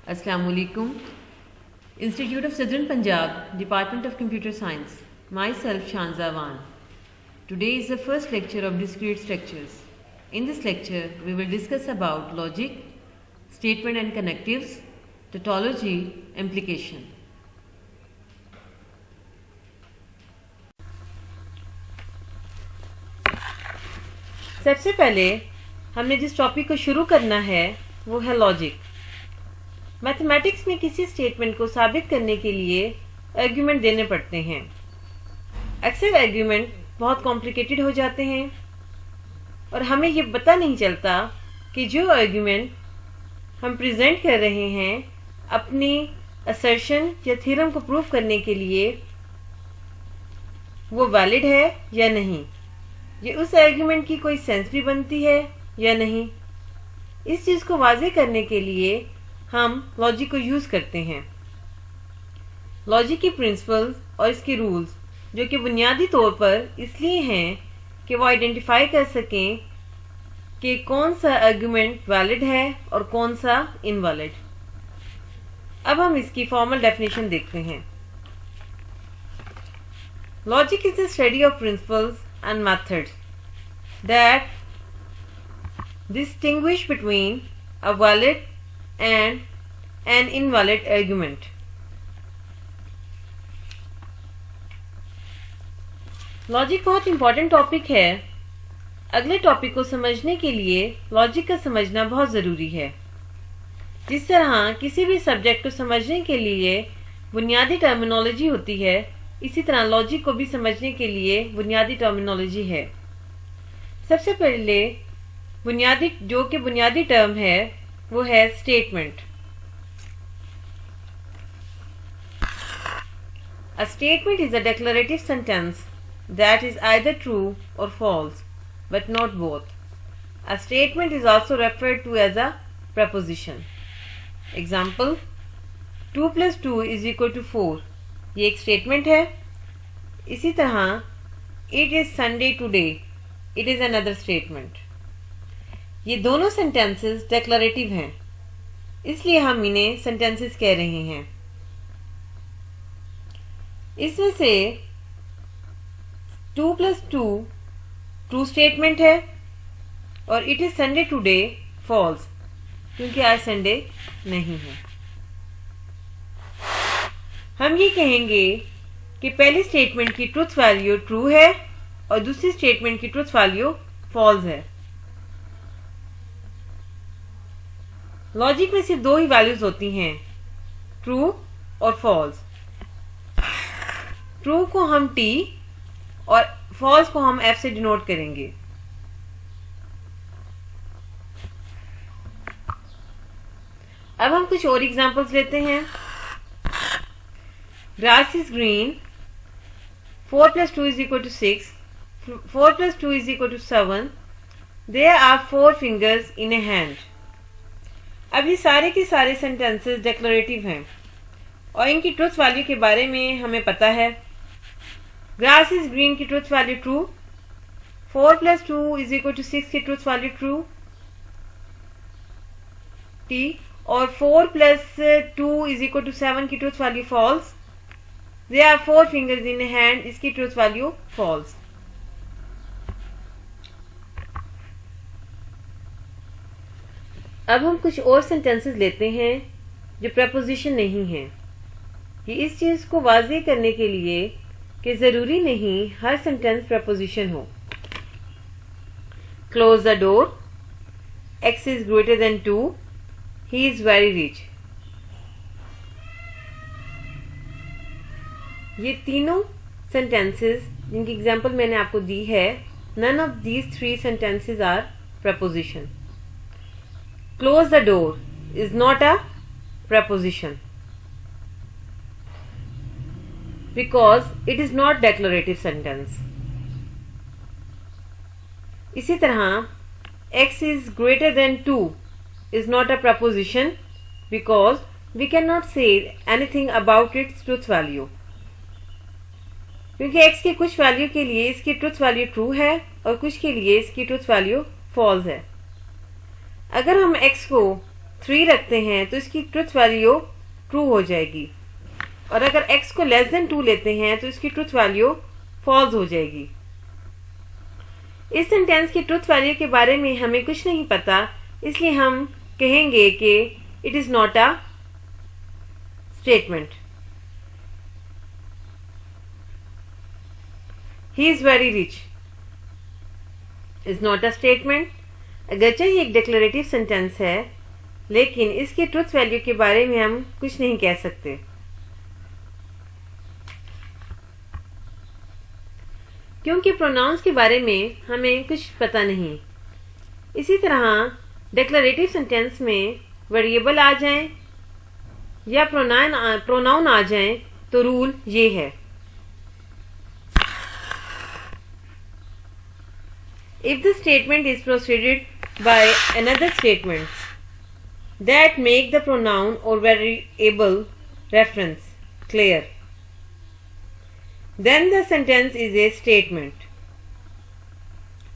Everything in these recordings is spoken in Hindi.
Assalamualaikum. Institute of Southern Punjab, Department of Computer Science. Myself Shanza Wan. Today is the first lecture of discrete structures. In this lecture, we will discuss about logic, statement and connectives, tautology, implication. सबसे पहले हमने जिस टॉपिक को शुरू करना है वो है लॉजिक। मैथमेटिक्स में किसी स्टेटमेंट को साबित करने के लिए आर्ग्यूमेंट देने पड़ते हैं। अक्सर आर्ग्यूमेंट बहुत कॉम्प्लिकेटेड हो जाते हैं और हमें ये पता नहीं चलता कि जो आर्ग्यूमेंट हम प्रेजेंट कर रहे हैं अपनी असर्शन या थ्योरम को प्रूव करने के लिए वो वैलिड है या नहीं, ये उस आर्ग्यूमेंट की कोई सेंस भी बनती है या नहीं। इस चीज़ को वाज़ेह करने के लिए हम लॉजिक को यूज़ करते हैं। लॉजिक की प्रिंसिपल्स और इसके रूल्स जो कि बुनियादी तौर पर इसलिए हैं कि वो आइडेंटिफाई कर सकें कि कौन सा आर्गुमेंट वैलिड है और कौन सा इनवैलिड। अब हम इसकी फॉर्मल डेफिनेशन देखते हैं। Logic is the study of principles and methods that distinguish between a valid and an invalid argument. Logic बहुत इंपॉर्टेंट टॉपिक है। अगले टॉपिक को समझने के लिए लॉजिक का समझना बहुत ज़रूरी है। जिस तरह किसी भी सब्जेक्ट को समझने के लिए बुनियादी टर्मिनोलॉजी होती है, इसी तरह लॉजिक को भी समझने के लिए बुनियादी टर्मिनोलॉजी है। सबसे पहले बुनियादी टर्म है वो है statement. A statement is a declarative sentence that is either true or false, but not both. A statement is also referred to as a preposition. Example: 2 + 2 = 4. ये एक स्टेटमेंट है। इसी तरह it is Sunday today, it is another statement. ये दोनों सेंटेंसेस डेक्लरेटिव हैं, इसलिए हम इन्हें सेंटेंसेस कह रहे हैं। इसमें से 2 + 2 ट्रू स्टेटमेंट है और it is Sunday today false, क्योंकि आज संडे नहीं है। हम ये कहेंगे कि पहली स्टेटमेंट की ट्रुथ वैल्यू ट्रू है और दूसरी स्टेटमेंट की ट्रुथ वैल्यू फॉल्स है। लॉजिक में सिर्फ दो ही वैल्यूज होती हैं, ट्रू और फॉल्स। ट्रू को हम टी और फॉल्स को हम एफ से डिनोट करेंगे। अब हम कुछ और एग्जांपल्स लेते हैं। Grass is green. 4 + 2 = 6. 4 + 2 = 7. There are 4 fingers in a hand. अब ये सारे के सारे सेंटेंसेस डेक्लरेटिव हैं और इनकी ट्रुथ वैल्यू के बारे में हमें पता है। Grass is green की ट्रुथ वैल्यू ट्रू, 4 + 2 = 6 की ट्रुथ वैल्यू ट्रू टी, और 4 + 2 = 7 की truth value false. There are 4 fingers in a hand, इसकी ट्रुथ वैल्यू फॉल्स। अब हम कुछ और सेंटेंसेस लेते हैं जो प्रपोजिशन नहीं हैं। ये इस चीज को वाज़ेह करने के लिए कि जरूरी नहीं हर सेंटेंस प्रपोजिशन हो। Close the door. X is greater than 2. He is very rich. ये तीनों सेंटेंसेस जिनकी एग्जाम्पल मैंने आपको दी है, none of these 3 sentences are proposition. Close the door is not a proposition because it is not declarative sentence. इसी तरह x is greater than 2 is not a proposition because we cannot say anything about its truth value. क्योंकि x की कुछ वैल्यू के लिए इसकी ट्रुथ वैल्यू ट्रू है और कुछ के लिए इसकी ट्रुथ वैल्यू फॉल्स है। अगर हम x को 3 रखते हैं तो इसकी ट्रुथ वैल्यू ट्रू हो जाएगी, और अगर x को लेस देन 2 लेते हैं तो इसकी ट्रुथ वैल्यू फॉल्स हो जाएगी। इस सेंटेंस की ट्रुथ वैल्यू के बारे में हमें कुछ नहीं पता, इसलिए हम कहेंगे कि it is not a statement. He is very rich is not a statement. अगरचे ये एक डिक्लेरेटिव सेंटेंस है, लेकिन इसकी ट्रुथ वैल्यू के बारे में हम कुछ नहीं कह सकते, क्योंकि प्रोनाउंस के बारे में हमें कुछ पता नहीं। इसी तरह डिक्लेरेटिव सेंटेंस में वेरिएबल आ जाएं या प्रोनाउन आ जाएं तो रूल ये है, if the statement is preceded by another statement that make the pronoun or variable reference clear, then the sentence is a statement.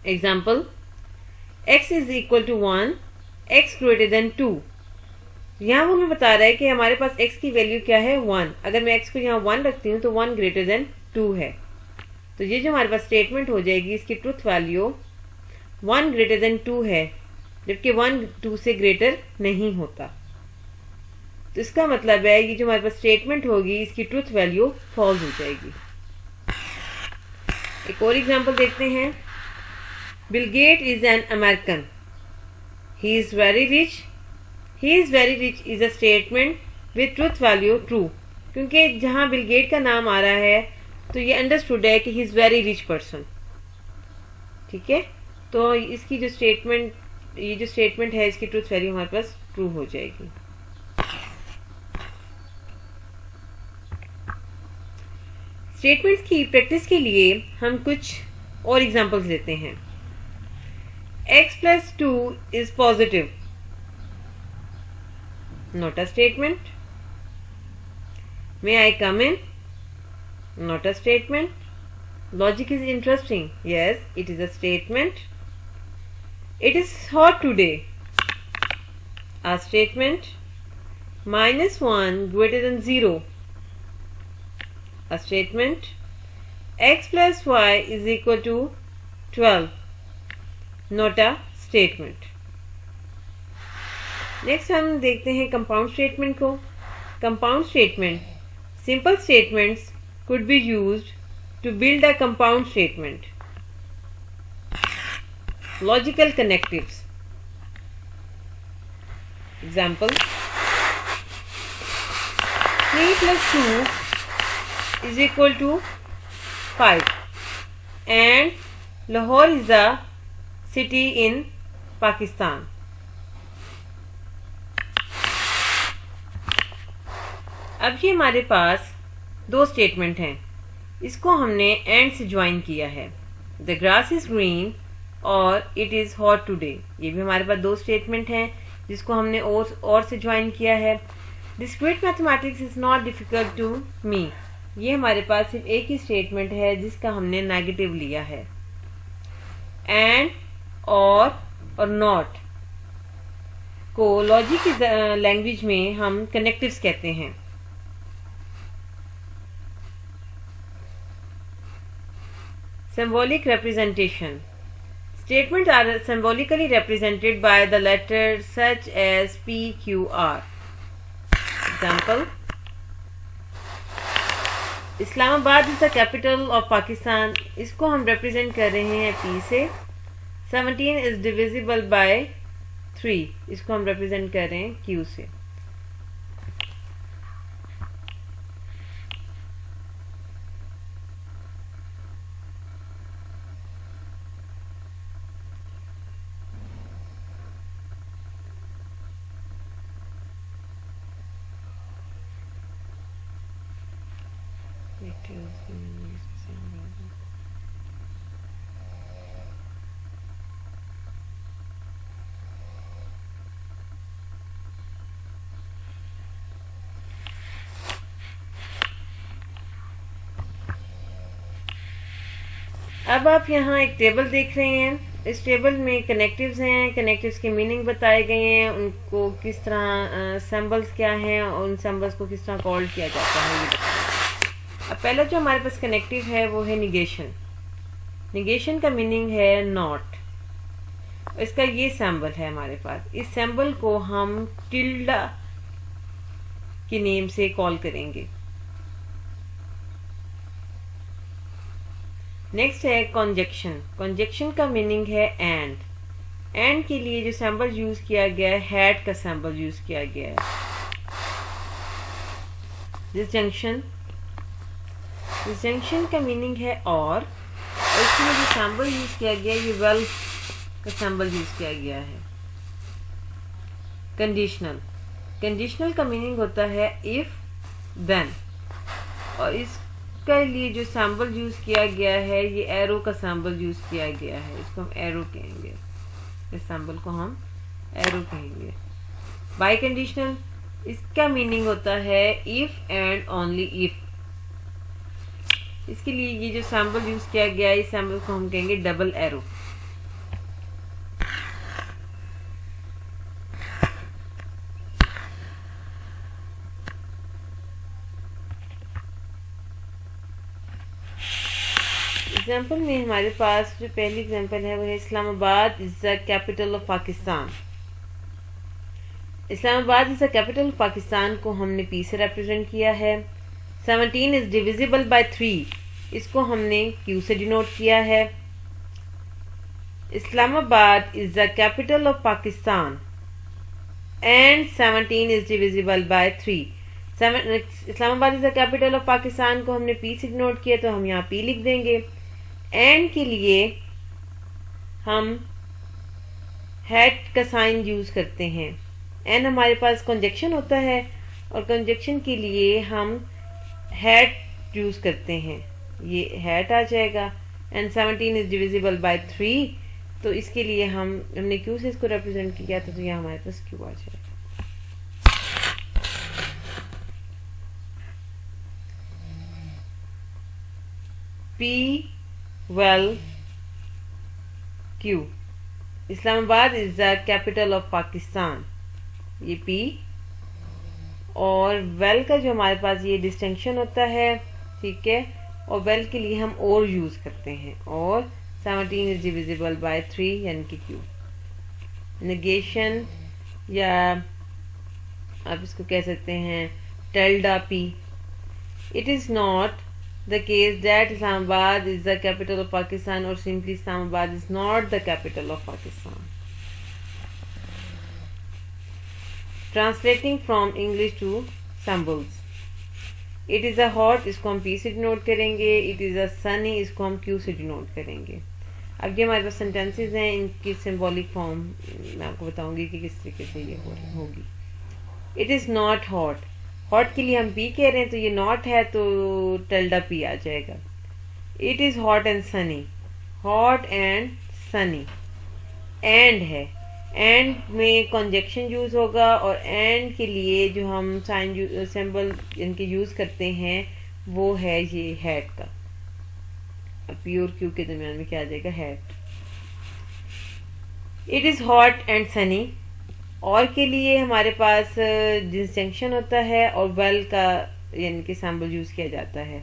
Example: x is equal to 1, x greater than 2। यहाँ वो हमें बता रहा है कि हमारे पास x की वैल्यू क्या है, 1। अगर मैं x को यहाँ 1 रखती हूँ तो 1 ग्रेटर देन 2 है, तो ये जो हमारे पास स्टेटमेंट हो जाएगी, इसकी ट्रुथ वैल्यू 1 ग्रेटर देन 2 है, जबकि 1 2 से ग्रेटर नहीं होता। तो इसका मतलब है ये जो हमारे पास स्टेटमेंट होगी, इसकी ट्रुथ वैल्यू फॉल्स हो जाएगी। एक और एग्जांपल देखते हैं। Bill Gate is an American, he is very rich. He is very rich is a statement with truth value true, क्योंकि जहां बिल गेट का नाम आ रहा है तो ये अंडरस्टूड है कि ही इज वेरी रिच पर्सन। ठीक है, तो इसकी जो स्टेटमेंट, ये जो स्टेटमेंट है, इसकी ट्रुथ वैल्यू हमारे पास ट्रू हो जाएगी। स्टेटमेंट्स की प्रैक्टिस के लिए हम कुछ और एग्जांपल्स लेते हैं। x plus 2 is positive, not a statement. May I come in? Not a statement. Logic is interesting. Yes, it is a statement. It is hot today. A statement. -1 greater than 0. A statement. X plus y is equal to 12. Not a statement. Next हम देखते हैं कंपाउंड स्टेटमेंट को। Compound statement, simple statements could be used to build a compound statement. Logical connectives. Example: 3 plus 2 is equal to 5, and Lahore is a city in Pakistan. अब ये हमारे पास दो स्टेटमेंट हैं, इसको हमने एंड से ज्वाइन किया है। द ग्रास इज ग्रीन और इट इज हॉट टुडे, ये भी हमारे पास दो स्टेटमेंट हैं जिसको हमने और से ज्वाइन किया है। Discrete mathematics is not difficult to me, ये हमारे पास सिर्फ एक ही स्टेटमेंट है जिसका हमने नेगेटिव लिया है। एंड और नॉट को लॉजिक की लैंग्वेज में हम कनेक्टिव्स कहते हैं। Symbolic representation. Statements are symbolically represented by the letters such as P, Q, R. Example: Islamabad is the capital of Pakistan. इसको हम represent कर रहे हैं P से। 17 is divisible by 3. इसको हम represent कर रहे हैं Q से। अब आप यहाँ एक टेबल देख रहे हैं इस टेबल में कनेक्टिव्स हैं, कनेक्टिव्स के मीनिंग बताए गए हैं, उनको किस तरह सिंबल्स क्या हैं और उन सिंबल्स को किस तरह कॉल किया जाता है ये बताएं। अब पहला जो हमारे पास कनेक्टिव है वो है निगेशन। निगेशन का मीनिंग है नॉट। इसका ये सिंबल है हमारे पास। इस सिंबल को हम टिल्डा के नेम से कॉल करेंगे। नेक्स्ट है कॉन्जेक्शन। कॉन्जेक्शन का मीनिंग है एंड। एंड के लिए जो सिंबल यूज किया गया है, हैट का सिंबल यूज किया गया है। डिसजंक्शन। डिसजंक्शन का मीनिंग है और इसमें जो सिंबल यूज किया गया है ये वेल का सिंबल यूज किया गया है। कंडीशनल। कंडीशनल का मीनिंग होता है इफ देन, और इसके लिए जो सिंबल यूज किया गया है ये एरो का सिंबल यूज किया गया है। इसको हम एरो कहेंगे, इस सिंबल को हम एरो कहेंगे। बाई कंडीशनल, इसका मीनिंग होता है इफ एंड ओनली इफ। इसके लिए ये जो सिंबल यूज किया गया है इस सिंबल को हम कहेंगे डबल एरो। एग्जाम्पल में हमारे पास जो पहली एग्जाम्पल है वो है Islamabad is the capital of Pakistan. Islamabad is the capital of Pakistan को हमने पी से रिप्रेजेंट किया है। 17 इज डिविजिबल बाय 3, इसको हमने क्यू से डिनोट किया है। Islamabad is the capital of Pakistan and 17 is divisible by 3। Islamabad is the capital of Pakistan को हमने पी से डिनोट किया तो हम यहाँ पी लिख देंगे। एंड के लिए हम हैट का साइन यूज करते हैं। एंड हमारे पास कंजक्शन होता है और कंजक्शन के लिए हम हैट यूज करते हैं, ये हैट आ जाएगा। एंड 17 इज डिविजिबल बाय 3, तो इसके लिए हमने क्यू से इसको रिप्रेजेंट किया था, तो यहाँ हमारे पास क्यू आ जाएगा। P vel Q. Islamabad is the capital of Pakistan, ये पी। और वेल का जो हमारे पास ये डिस्टिंक्शन होता है, ठीक है, और वेल के लिए हम और यूज करते हैं। और 17 इज डिविजिबल बाय 3 यानी कि क्यू। नेगेशन या आप इसको कह सकते हैं tilde P. It is not the case that Islamabad is the capital of Pakistan, or simply Islamabad is not the capital of Pakistan. Translating from English to symbols. It is a hot, इसको हम P से डिनोट करेंगे। It is a sunny, इसको हम Q से डिनोट करेंगे। अब ये हमारे पास सेंटेंसेस हैं, इनकी सिंबॉलिक फॉर्म मैं आपको बताऊंगी कि किस तरीके से ये होगी। It is not hot, hot के लिए हम पी कह रहे हैं तो ये नॉट है तो टिल्डा पी आ जाएगा। It is hot and Sunny, hot and Sunny. And है, एंड में कंजक्शन यूज होगा और एंड के लिए जो हम साइन सिंबल इनके यूज करते हैं वो है ये हैट का। अब पी और क्यू के दरमियान में क्या आ जाएगा, hat. It is hot and Sunny, और के लिए हमारे पास डिस्टिंक्शन होता है और वेल का यानी कि सिंबल यूज किया जाता है,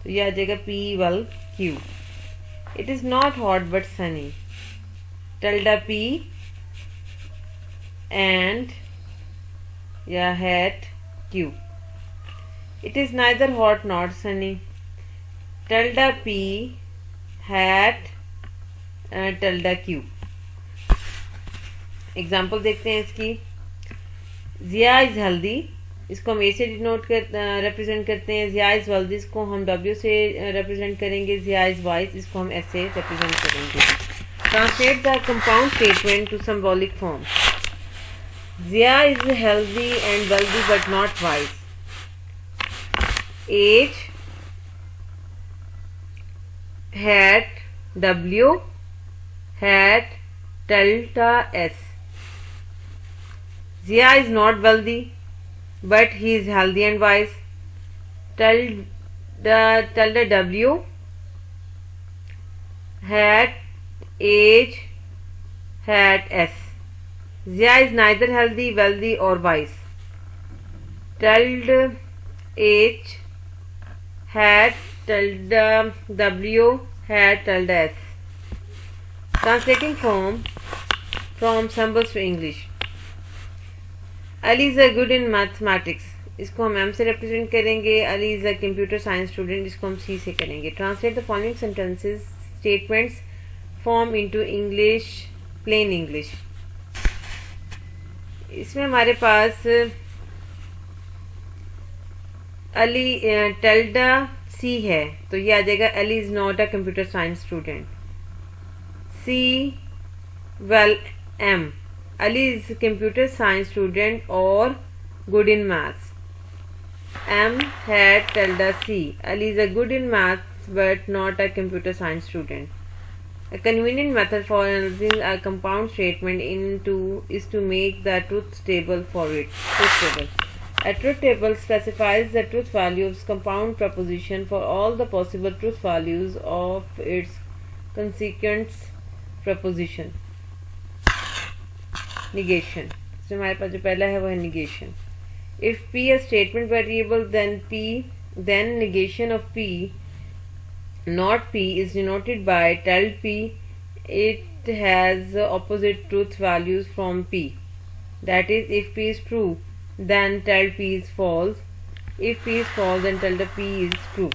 तो ये आ जाएगा P vel Q. It is not hot but sunny, tilde P and या hat Q. It is neither hot not sunny, tilde P hat tilde Q. Example देखते हैं इसकी। जिया इज हेल्दी, इसको हम ए से डिनोट रिप्रेजेंट करते हैं। जिया इज वेल्दी, इसको हम डब्ल्यू से रिप्रेजेंट करेंगे। जिया इज वाइज, इसको हम एस से रिप्रेजेंट करेंगे। Translate the compound statement to symbolic form. Zia is healthy and wealthy but not wise. H hat W hat tilde S. Zia is not wealthy, but he is healthy and wise. Tilda W hat age hat s. Zia is neither healthy, wealthy or wise. Tilde h hat tilde w hat tilde s. Translating from symbols to English. Ali is a good in mathematics. इसको हम M से represent करेंगे. Ali is a computer science student. इसको हम C से करेंगे. Translate the following sentences, statements form into English, plain English. इसमें हमारे पास Ali tilde C है, तो ये आ जाएगा Ali is not a computer science student. C well M. Ali is a computer science student or good in maths. M had tilde C. Ali is a good in maths but not a computer science student. A convenient method for analyzing a compound statement is to make the truth table for it. Truth table. A truth table specifies the truth value of compound proposition for all the possible truth values of its consequent proposition. Negation. So हमारे पास जो पहला है वो है negation. If P a statement variable, then negation of P, not P, is denoted by tilde P. It has opposite truth values from P. That is, if P is true, then tilde P is false. If P is false, then tilde P is true.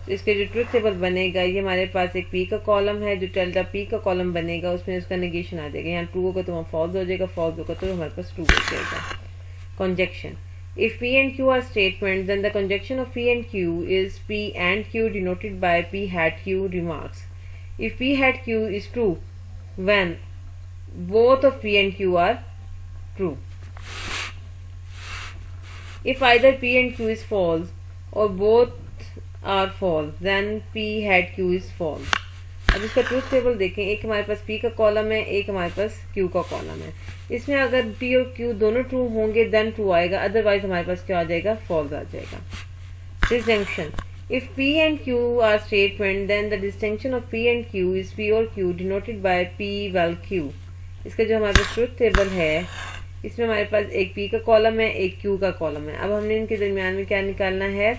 तो इसके जो ट्रुथ टेबल बनेगा, ये हमारे पास एक P का कॉलम है, जो tilde P का कॉलम बनेगा उसमें उसका नेगेशन आ जाएगा. यहाँ ट्रू होगा तो वहाँ फॉल्स हो जाएगा, फॉल्स होगा तो हमारे पास ट्रू हो जाएगा. Conjunction. If P and Q are statements, then the conjunction of P and Q is P and Q denoted by P hat Q remarks. If P hat Q is true, when both of P and Q are true. If either P and Q is false or both are false, then P hat Q is false. अब इसका ट्रूथ टेबल देखें. एक हमारे पास P का कॉलम है, एक हमारे पास Q का कॉलम है. इसमें अगर P और Q दोनों ट्रू होंगे देन ट्रू आएगा, अदरवाइज हमारे पास क्या आ जाएगा, फॉल्स आ जाएगा. Disjunction. If P and Q are statement, then the distinction of P and Q is P or Q denoted by P well Q. इसका जो हमारे पास ट्रूथ टेबल है, इसमें हमारे पास एक P का कॉलम है, एक Q का कॉलम है. अब हमने इनके दरमियान में क्या निकालना है,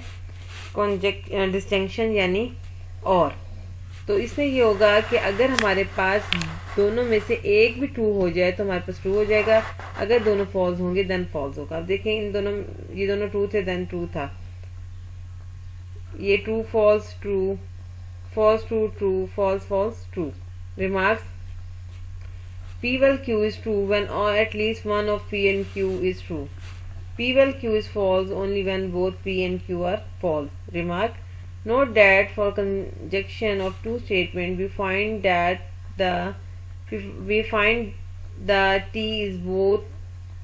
डिस्टिंक्शन यानी और. तो इसमें ये होगा कि अगर हमारे पास दोनों में से एक भी ट्रू हो जाए तो हमारे पास ट्रू हो जाएगा, अगर दोनों फॉल्स होंगे देन फॉल्स होगा. अब देखें ये दोनों ट्रू थे देन ट्रू था, ये true false true false true true false false true. Remarks. P well Q is true when or at least one of P and Q is true. P well Q is false only when both P and Q are false. Remark. Note that for conjunction of two statements, we find the T is both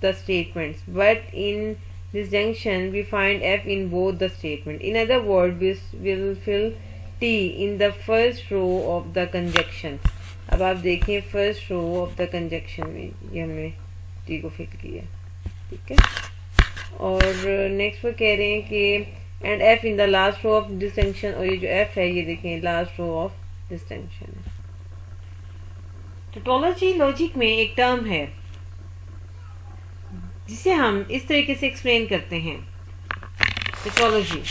the statements, but in disjunction we find F in both the statements. In other words, we will fill T in the first row of the conjunction. अब आप देखें first row of the conjunction में ये हमने टी को फिल किया, ठीक है. और नेक्स्ट वो कह रहे हैं कि and F in the last row of distinction, और ये जो एफ है ये देखें लास्ट रो ऑफ डिस्टिंक्शन है. टोटोलॉजी लॉजिक में एक टर्म है जिसे हम इस तरीके से एक्सप्लेन करते हैं. Tautology.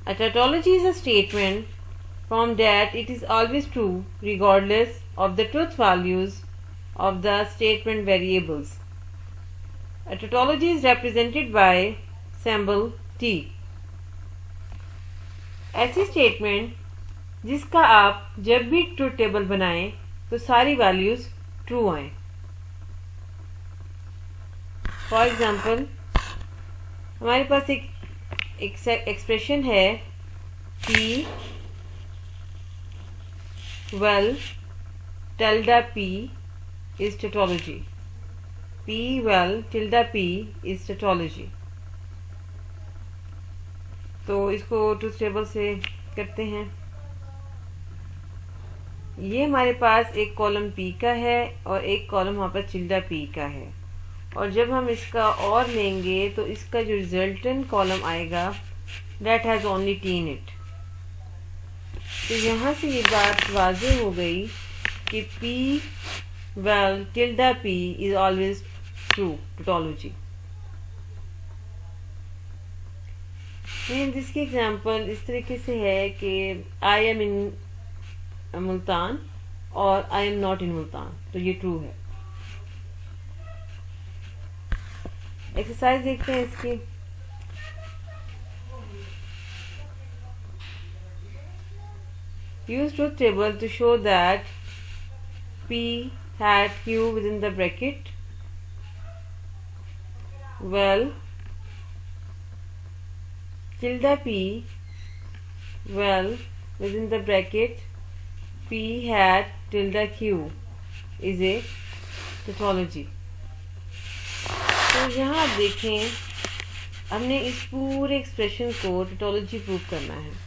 A tautology is a statement from that it is always true regardless of the truth values of the statement variables. A tautology is represented by symbol T. ऐसी स्टेटमेंट जिसका आप जब भी ट्रूथ टेबल बनाएं तो सारी वैल्यूज ट्रू आए. फॉर एग्जाम्पल हमारे पास एक एक्सप्रेशन है P well tilde P is tautology. P well tilde P is tautology. तो इसको ट्रूथ टेबल से करते हैं. ये हमारे पास एक कॉलम P का है और एक कॉलम वहाँ पर tilde P का है, और जब हम इसका और लेंगे तो इसका जो रिजल्टेंट कॉलम आएगा that has only T in it. तो यहाँ से ये बात वाज़ेह हो गई कि P well tilde P is always true tautology. इसकी एग्जाम्पल इस तरीके से है कि आई एम इन मुल्तान और I am not in Multan, तो ये ट्रू है। एक्सरसाइज देखते हैं इसकी। Use truth table to show that P had Q within the bracket well tilde P well within the bracket P hat tilde Q is a tautology। तो यहाँ आप देखें, हमने इस पूरे एक्सप्रेशन को tautology प्रूव करना है।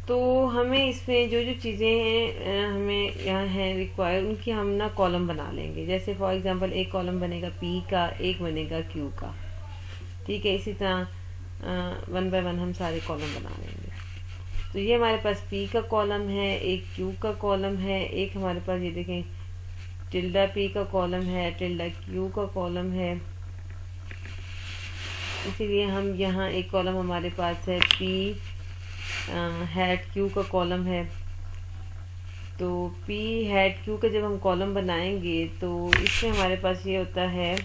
तो हमें इसमें जो जो चीज़ें हैं हमें यहाँ हैं रिक्वायर, उनकी हम ना कॉलम बना लेंगे। जैसे फॉर एग्जांपल एक कॉलम बनेगा P का, एक बनेगा Q का, ठीक है। इसी तरह 1 बाय 1 हम सारे कॉलम बना लेंगे। तो ये हमारे पास P का कॉलम है, एक Q का कॉलम है, एक हमारे पास ये देखें टिल्डा P का कॉलम है, टिल्डा Q का कॉलम है। इसीलिए हम यहाँ एक कॉलम हमारे पास है P हैट Q का कॉलम है। तो P हैट Q का जब हम कॉलम बनाएंगे तो इसमें हमारे पास ये होता है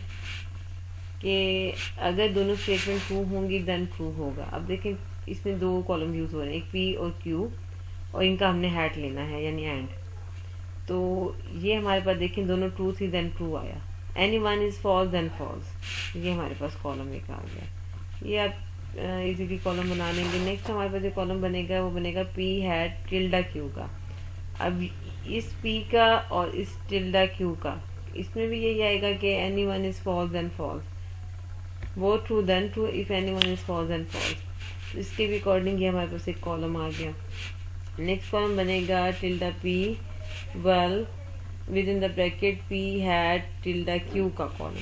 कि अगर दोनों स्टेटमेंट ट्रू होंगी देन ट्रू होगा। अब देखें इसमें दो कॉलम यूज़ हो रहे हैं, एक P और Q, और इनका हमने हैट लेना है यानी एंड। तो ये हमारे पास देखें दोनों ट्रू थी देन ट्रू आया। Any one is false then false, ये हमारे पास कॉलम एक आ गया। ये आप इजीली कॉलम बना लेंगे। नेक्स्ट हमारे पास जो कॉलम बनेगा वो बनेगा P हैट टिल्डा Q का। अब इस P का और इस टिल्डा Q का, इसमें भी यही आएगा कि any one is false then false, वो true then true if any one is false then false. इसके भी अकॉर्डिंग ये हमारे पास एक कॉलम आ गया। नेक्स्ट कॉलम बनेगा tilde P well with in the bracket P hat tilde Q का कॉलम।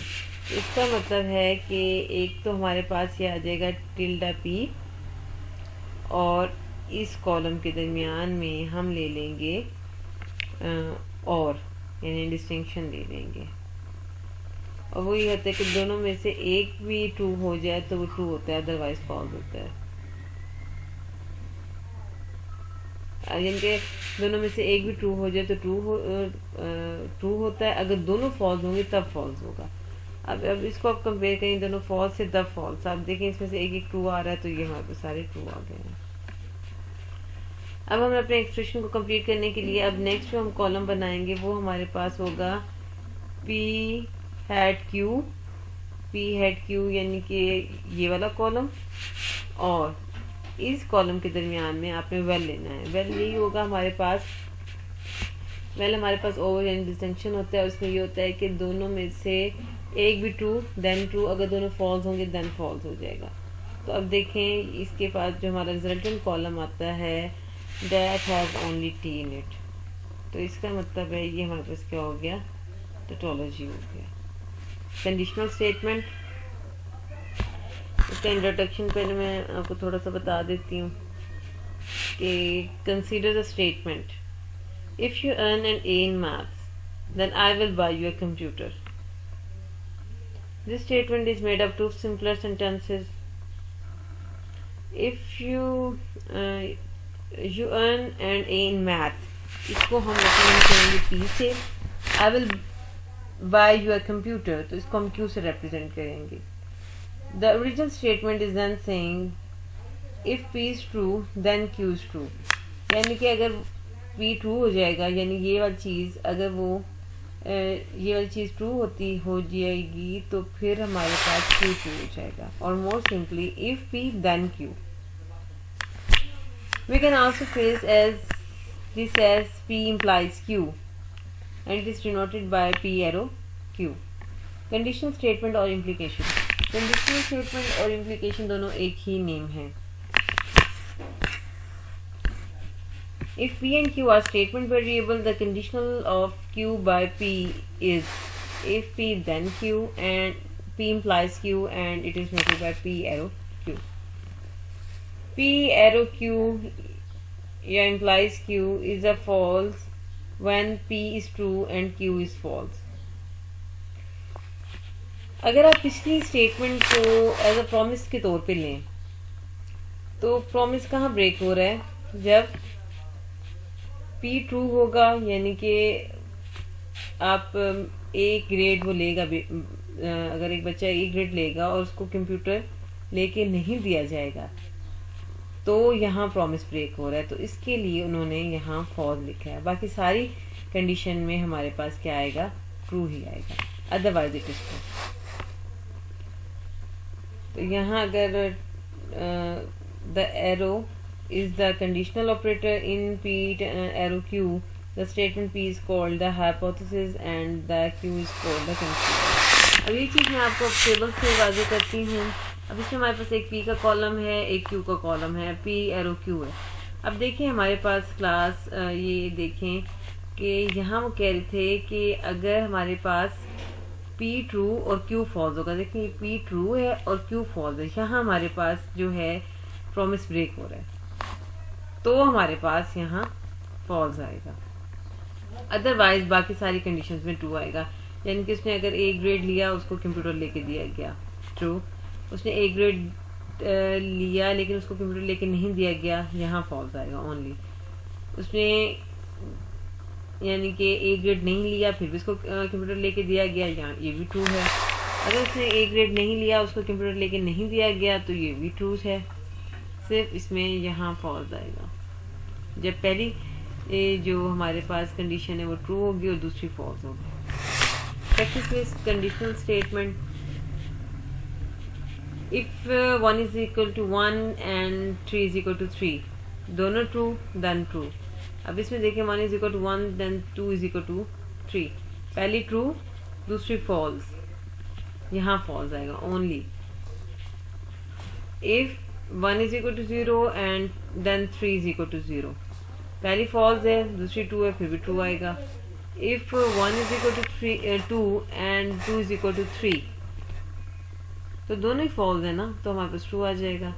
इसका मतलब है कि एक तो हमारे पास ये आ जाएगा टिल्डा P और इस कॉलम के दरमियान में हम ले लेंगे और यानी डिस्टिंक्शन ले लेंगे, और वो ये होता है कि दोनों में से एक भी ट्रू हो जाए तो वो ट्रू होता है, अदरवाइज फॉल्स होता है। यानी कि दोनों में से एक भी ट्रू हो जाए तो ट्रू होता है, अगर दोनों फॉल्स होंगे तब फॉल्स होगा। अब इसको आप कंपेयर करें दोनों फॉल्स से तब फॉल्स, आप देखें इसमें से एक एक ट्रू आ रहा है तो ये हमारे पास सारे ट्रू आ गए हैं। अब हम अपने एक्सप्रेशन को कंप्लीट करने के लिए अब नेक्स्ट जो हम कॉलम बनाएंगे वो हमारे पास होगा P हैट Q यानी कि ये वाला कॉलम, और इस कॉलम के दरमियान में आपने वेल लेना है। वेल यही होगा हमारे पास, वेल हमारे पास ओवर यानी डिस्टिंक्शन होता है। उसमें ये होता है कि दोनों में से एक भी ट्रू देन ट्रू, अगर दोनों फॉल्स होंगे देन फॉल्स हो जाएगा। तो अब देखें इसके पास जो हमारा रिजल्टेंट कॉलम आता है that has only T in it, तो इसका मतलब है ये हमारे पास क्या हो गया, टोटोलॉजी हो गया। कंडीशनल स्टेटमेंट, इसका इंट्रोडक्शन पहले मैं आपको थोड़ा सा बता देती हूँ कि consider the statement if you earn an A in maths then I will buy you a computer. This statement is made up of simpler sentences. If you earn an A in math, इसको हम represent करेंगे P से। I will buy you a computer, तो इसको हम Q से represent करेंगे। The original statement is then saying if P is true then Q is true, यानी कि अगर P ट्रू हो जाएगा यानी ये वाली चीज़ अगर ये वाली चीज़ ट्रू हो जाएगी तो फिर हमारे पास Q ट्रू हो जाएगा। और more simply if P then Q, we can also phrase this as P implies Q and it is denoted by P arrow Q। Conditional statement और इम्प्लीकेशन, कंडीशनल स्टेटमेंट और इम्प्लीकेशन दोनों एक ही नेम है। If P and Q are statement variable, the conditional of Q by P is if P then Q and P implies Q and it is noted by P arrow Q। P arrow Q या implies Q is a false when P is true and Q is false. अगर आप पिछली स्टेटमेंट को एज अ प्रॉमिस के तौर पे लें तो प्रॉमिस कहाँ ब्रेक हो रहा है? जब P ट्रू होगा, यानी कि आप एक ग्रेड वो लेगा, अगर एक बच्चा एक ग्रेड लेगा और उसको कंप्यूटर लेके नहीं दिया जाएगा तो यहाँ प्रॉमिस ब्रेक हो रहा है, तो इसके लिए उन्होंने यहाँ फॉल्स लिखा है। बाकी सारी कंडीशन में हमारे पास क्या आएगा? ट्रू ही आएगा, अदरवाइज इट इज ट्रू। तो यहाँ अगर the arrow is the conditional operator in P arrow Q, the statement P is called the hypothesis and the Q is called the conclusion. अब ये चीज़ मैं आपको टेबल से वाज़ेह करती हूँ। अब इसमें हमारे पास एक P का कॉलम है, एक Q का कॉलम है, P एरो Q है। अब देखें हमारे पास क्लास, ये देखें कि यहाँ वो कह रहे थे कि अगर हमारे पास P ट्रू और Q फॉल्स होगा, देखिए P ट्रू है और Q फॉल्स है, यहाँ हमारे पास जो है प्रॉमिस ब्रेक हो रहा है, तो हमारे पास यहाँ फॉल्स आएगा, अदरवाइज बाकी सारी कंडीशंस में ट्रू आएगा। यानी कि उसने अगर ए ग्रेड लिया, उसको कंप्यूटर लेके दिया गया, ट्रू। उसने ए ग्रेड लिया लेकिन उसको कंप्यूटर लेके नहीं दिया गया, यहाँ फॉल्स आएगा ओनली। उसने यानी कि ए ग्रेड नहीं लिया फिर भी उसको कंप्यूटर लेके दिया गया, यहाँ ये भी ट्रू है। अगर उसने ए ग्रेड नहीं लिया, उसको कंप्यूटर लेके नहीं दिया गया, तो ये भी ट्रू है, सिर्फ इसमें यहाँ फॉल्स आएगा जब पहली जो हमारे पास कंडीशन है वो ट्रू होगी और दूसरी फॉल्स होगी। Practice with conditional statement. If 1 is equal to 1 and 3 is equal to 3, दोनों ट्रू देन ट्रू। अब इसमें देखें 1 is equal to 1 then 2 is equal to 3, पहली ट्रू दूसरी फॉल्स, यहाँ फॉल्स आएगा only. If 1 is equal to 0 and then 3 is equal to 0, पहली फॉल्स है दूसरी ट्रू है फिर भी ट्रू आएगा। If 1 is equal to 2 and 2 is equal to 3, तो दोनों ही फॉल्स है ना, तो हमारे पास ट्रू आ जाएगा।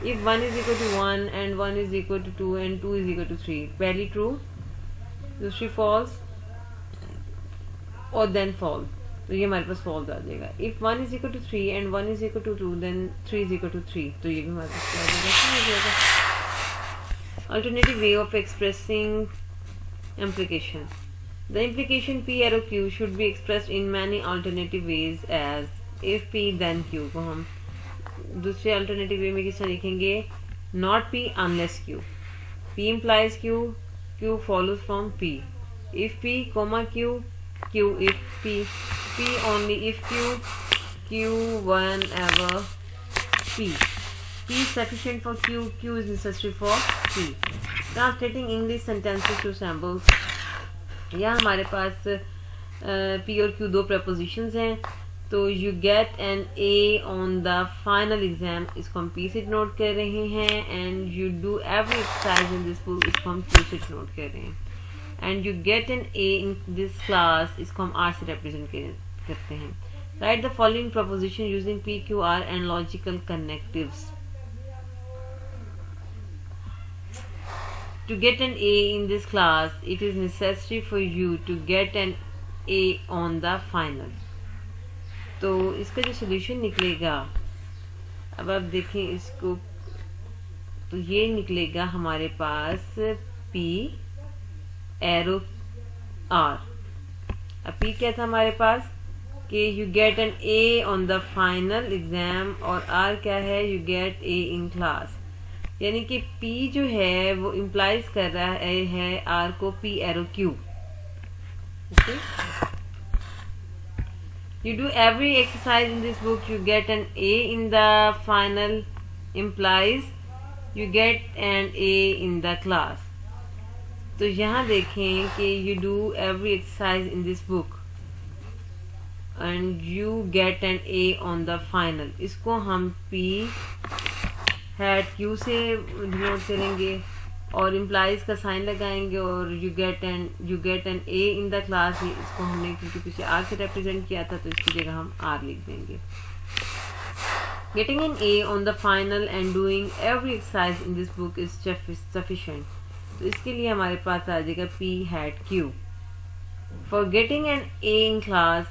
If 1 is equal to 1 and 1 is equal to 2 and 2 is equal to 3, पहली ट्रू दूसरी फॉल्स और देन फॉल्स, तो ये हमारे पास फॉल्स आ जाएगा। If 1 is equal to 3 and 1 is equal to 2 then 3 is equal to 3, तो ये भी हमारे पास आ जाएगा। Alternative way of expressing implication. The implication P arrow Q should be expressed in many alternative ways as if P then Q को हम दूसरे alternative way में किस तरह लिखेंगे? Not P unless Q. P implies Q, Q follows from P. If P, comma Q, Q if P, P only if Q, Q whenever P. P is sufficient for Q, Q is necessary for P. Translating English sentences to samples. यहाँ हमारे पास P और Q दो prepositions हैं, तो you get an A on the final exam, इसको हम P से नोट कर रहे हैं, and you do every exercise in this book, इसको हम Q से नोट कर रहे हैं, and you get an A in this class, इसको हम R से represent करते हैं। Write the following proposition using P, Q, R and logical connectives. To get an A in this class, it is necessary for you to get an A on the final. तो इसका जो सोल्यूशन निकलेगा, अब आप देखें इसको, तो ये निकलेगा हमारे पास P एरो R। अब P क्या था हमारे पास कि you get an A on the final exam, और R क्या है? you get A in class। यानी कि P जो है वो इम्प्लाइज कर रहा है R को P arrow Q। Okay, you do every exercise in this book, you get an A in the final implies you get an A in the class। तो यहाँ देखें कि you do every exercise in this book and you get an A on the final, इसको हम P हैट Q से डिनोट करेंगे और इम्प्लाइज का साइन लगाएंगे, और you get an A in the class, इसको हमने क्योंकि पीछे R से रिप्रेजेंट किया था तो इसकी जगह हम R लिख देंगे। Getting an A on the final and doing every exercise in this book is sufficient. तो इसके लिए हमारे पास आ जाएगा P hat Q. For getting an A in class,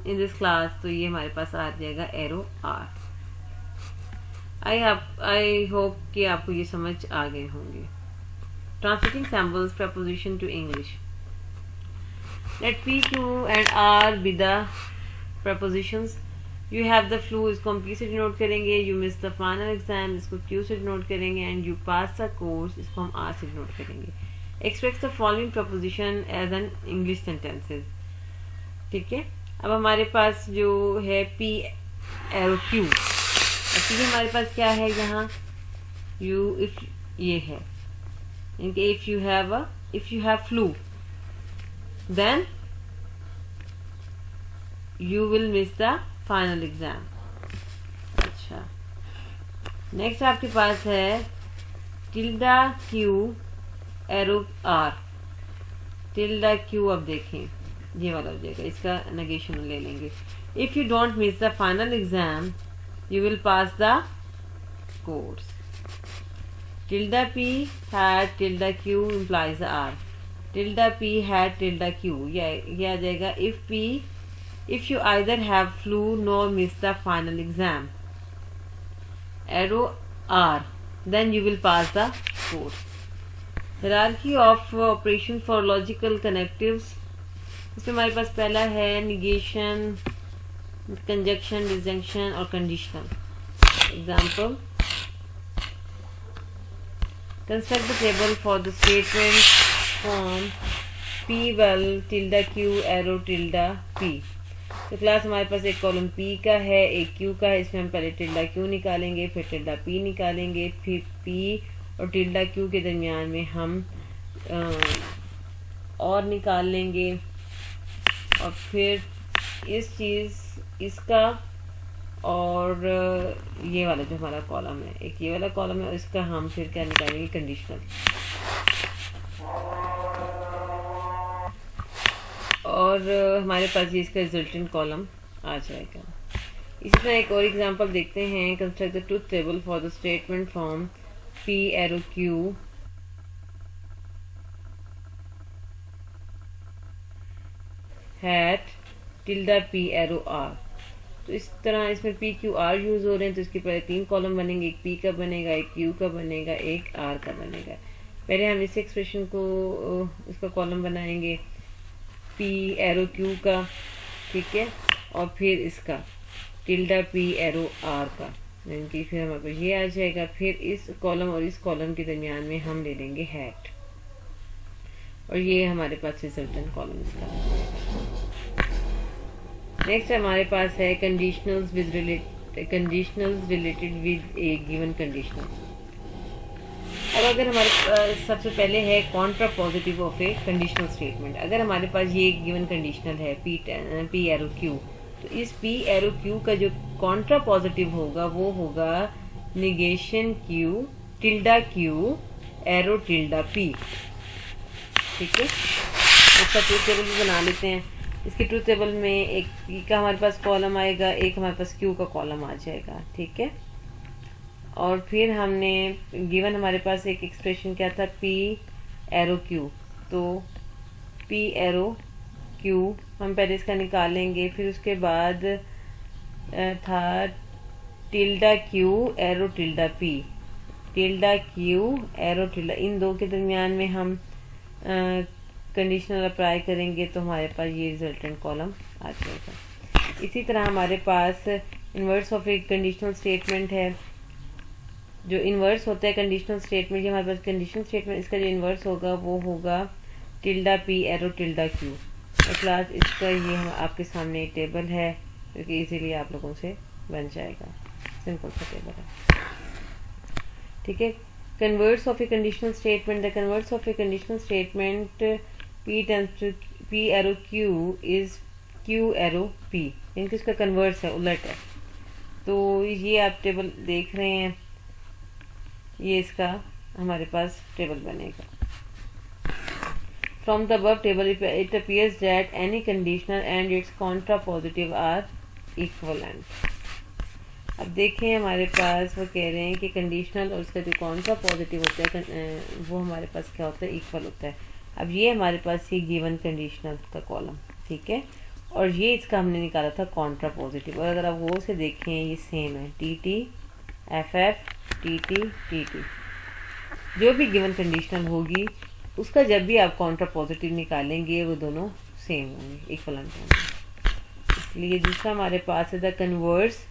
in this class, तो ये हमारे पास आ जाएगा arrow R. I hope कि आपको ये समझ आ गए होंगे. Translating samples preposition to English. Let P, Q and R be the prepositions. You have the flu इसको हम P से डिनोट करेंगे. You miss the final exam इसको Q से डिनोट करेंगे. And you pass the course इसको हम R से डिनोट करेंगे. Express the following preposition as an English sentences. ठीक है. अब हमारे पास जो है P arrow Q. P हमारे पास क्या है यहाँ? You if ये है. इनके if you have flu, then you will miss the final exam. अच्छा. Next आपके पास है tilde Q arrow R. tilde Q अब देखें ये वाला हो जाएगा. इसका negation ले लेंगे. If you don't miss the final exam, you will pass the course. Tilde P hat tilde Q implies the R. Tilde P hat tilde Q ये आ जाएगा if you either have flu nor miss the final exam. Arrow R, then you will pass the course. Hierarchy of operation for logical connectives. इसमें हमारे पास पहला है negation, conjunction, disjunction और conditional. Example. Construct the table for the statement form P well tilde Q arrow tilde P. तो क्लास हमारे पास एक कॉलम P का है, एक Q का है. इसमें हम पहले tilde Q निकालेंगे, फिर tilde P निकालेंगे, फिर P और tilde Q के दरमियान में हम और निकाल लेंगे और फिर इसका और ये वाला जो हमारा कॉलम है, एक ये वाला कॉलम है और इसका हम फिर क्या निकालेंगे? कंडीशनल. और हमारे पास ये इसका रिजल्टेंट कॉलम आ जाएगा. इसी तरह एक और एग्जांपल देखते हैं. Construct the truth table for the statement from P arrow Q hat tilde P arrow R. तो इस तरह इसमें P Q R यूज हो रहे हैं. तो इसके पहले 3 कॉलम बनेंगे. एक P का बनेगा, एक Q का बनेगा, एक R का बनेगा. पहले हम इस एक्सप्रेशन को इसका कॉलम बनाएंगे P arrow Q का, ठीक है, और फिर इसका tilde P arrow R का, यानी कि फिर हमारे पास ये आ जाएगा. फिर इस कॉलम और इस कॉलम के दरमियान में हम ले लेंगे हैट और ये हमारे पास रिजल्टेंट कॉलम इसका. नेक्स्ट हमारे पास है conditionals related with A given conditional. अब अगर हमारे सबसे पहले है Contra positive of A conditional statement. अगर हमारे पास ये गिवन कंडीशनल है P arrow Q, तो इस P arrow Q का जो कॉन्ट्रा पॉजिटिव होगा वो होगा negation Q tilde Q arrow tilde P. ठीक है. इसका ट्रूथ टेबल भी बना लेते हैं. इसके ट्रूथ टेबल में एक P का हमारे पास कॉलम आएगा, एक हमारे पास Q का कॉलम आ जाएगा. ठीक है. और फिर हमने गिवन हमारे पास एक एक्सप्रेशन क्या था? P arrow Q. तो P arrow Q हम पहले इसका निकालेंगे. फिर उसके बाद था tilde Q arrow tilde P. tilde Q arrow tilde, इन दो के दरमियान में हम कंडीशनल अप्लाई करेंगे तो हमारे पास ये रिजल्टेंट कॉलम आ जाएगा. इसी तरह हमारे पास इन्वर्स ऑफ एक कंडीशनल स्टेटमेंट है. जो इन्वर्स होता है कंडीशनल स्टेटमेंट, ये हमारे पास कंडीशनल स्टेटमेंट, इसका जो इन्वर्स होगा वो होगा tilde P arrow tilde Q. और क्लास इसका ये आपके सामने एक टेबल है जो कि इजीली आप लोगों से बन जाएगा. सिंपल सा टेबल है. ठीक है. Converse of a conditional statement. The converse of a conditional statement P tends to P arrow Q is Q arrow P. इनकी इसका कन्वर्स है, उलट है. तो ये आप टेबल देख रहे हैं, ये इसका हमारे पास टेबल बनेगा. From the above table it appears that any conditional and its contrapositive are equivalent. अब देखें हमारे पास वो कह रहे हैं कि कंडीशनल और उसका जो कौन सा पॉजिटिव होता है वो हमारे पास क्या होता है, इक्वल होता है। अब ये हमारे पास ये गिवन कंडीशनल का कॉलम, ठीक है, और ये इसका हमने निकाला था कॉन्ट्रा पॉजिटिव। और अगर आप वो से देखें ये सेम है, T T F F T T T T, जो भी गिवन कंडीशनल होगी उसका जब भी आप कॉन्ट्रा पॉजिटिव निकालेंगे वो दोनों सेम होंगे, इक्वलेंट होंगे। इसलिए दूसरा हमारे पास है the converse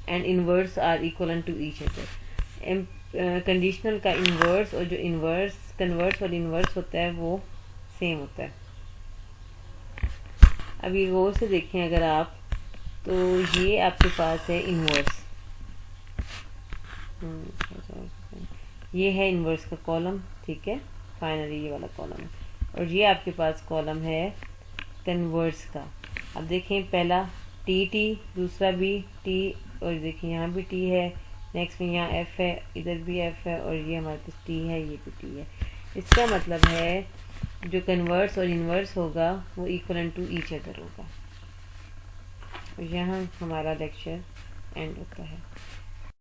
and inverse are equivalent to each other. Conditional का इनवर्स और जो इनवर्स कन्वर्स और इनवर्स होता है वो सेम होता है। अभी वो से देखें अगर आप, तो ये आपके पास है इनवर्स, ये है इनवर्स का कॉलम, ठीक है, फाइनली ये वाला कॉलम है, और ये आपके पास कॉलम है कन्वर्स का। अब देखें पहला टी टी, दूसरा भी टी, और देखिए यहाँ भी टी है, नेक्स्ट में यहाँ एफ है, इधर भी एफ है, और ये हमारे पास टी है, ये भी टी है। इसका मतलब है जो कन्वर्स और इनवर्स होगा वो इक्वलेंट टू ईच अदर होगा। और यहाँ हमारा लेक्चर एंड होता है।